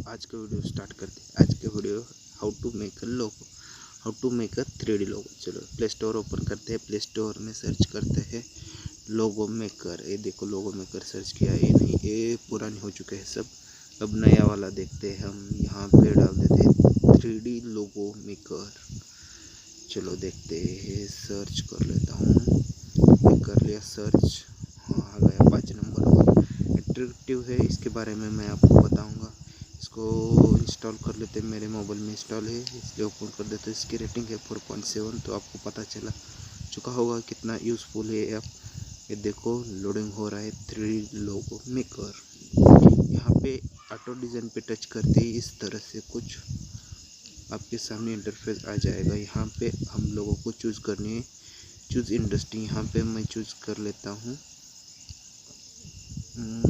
आज का video start करते हैं। आज का video how to make a logo, how to make a 3D logo. चलो प्ले स्टोर ओपन करते हैं। प्ले स्टोर में सर्च करते हैं लोगो मेकर। ये देखो लोगो मेकर सर्च किया, ये नहीं, ये पुराने हो चुके हैं सब। अब नया वाला देखते हैं हम। यहाँ पे डाल देते हैं 3D लोगो मेकर। चलो देखते हैं, सर्च कर लेता हूँ। कर लिया सर्च, हाँ आ गया 5 नंबर पर। एट्रैक्टिव है, इसके बारे में मैं आपको बताऊंगा। इसको इंस्टॉल कर लेते हैं। मेरे मोबाइल में इंस्टॉल है इसलिए ओपन कर देते हैं। इसकी रेटिंग है 4.7, तो आपको पता चला चुका होगा कितना यूज़फुल है ऐप। ये देखो लोडिंग हो रहा है 3D लोगो मेकर। यहाँ पे ऑटो डिज़ाइन पे टच करते ही इस तरह से कुछ आपके सामने इंटरफेस आ जाएगा। यहाँ पे हम लोगों को चूज़ करनी है, चूज़ इंडस्ट्री। यहाँ पे मैं चूज़ कर लेता हूँ,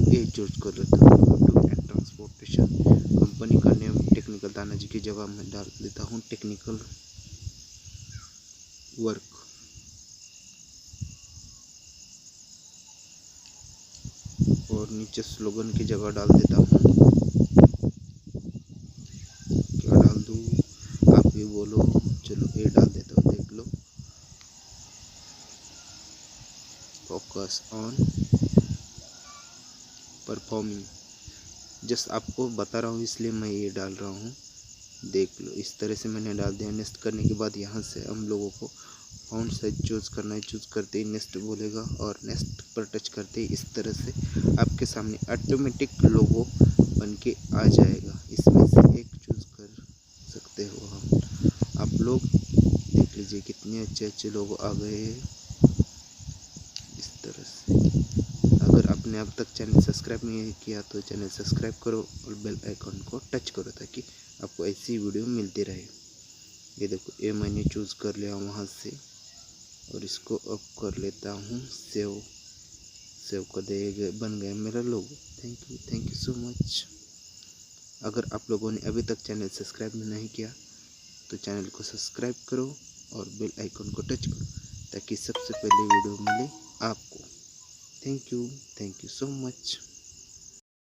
ये चूज कर लेता हूँ टू एंड ट्रांसपोर्टेशन। कंपनी का नेम टेक्निकल तानाजी की जगह मैं डाल देता हूँ टेक्निकल वर्क। और नीचे स्लोगन की जगह डाल देता हूँ, क्या डाल दूँ आप भी बोलो। चलो ये डाल देता हूँ, देख लो, फोकस ऑन परफॉर्मिंग। जस्ट आपको बता रहा हूँ इसलिए मैं ये डाल रहा हूँ। देख लो इस तरह से मैंने डाल दिया। नेक्स्ट करने के बाद यहाँ से हम लोगों को फाउंट साइज चूज़ करना है। चूज़ करते ही नेक्स्ट बोलेगा और नेक्स्ट पर टच करते ही इस तरह से आपके सामने ऑटोमेटिक लोगो बन के आ जाएगा। इसमें से एक चूज़ कर सकते हो आप लोग। देख लीजिए कितने अच्छे अच्छे लोगो आ गए हैं इस तरह से। अगर आपने अब तक चैनल सब्सक्राइब नहीं किया तो चैनल सब्सक्राइब करो और बेल आइकन को टच करो ताकि आपको ऐसी वीडियो मिलती रहे। ये देखो ये मैंने चूज़ कर लिया वहाँ से और इसको अब कर लेता हूँ सेव। सेव कर दे, बन गया मेरा logo. Thank you so much. अगर आप लोगों ने अभी तक चैनल सब्सक्राइब नहीं किया तो चैनल को सब्सक्राइब करो और बेल आइकन को टच करो ताकि सबसे पहले वीडियो मिले आपको। Thank you so much.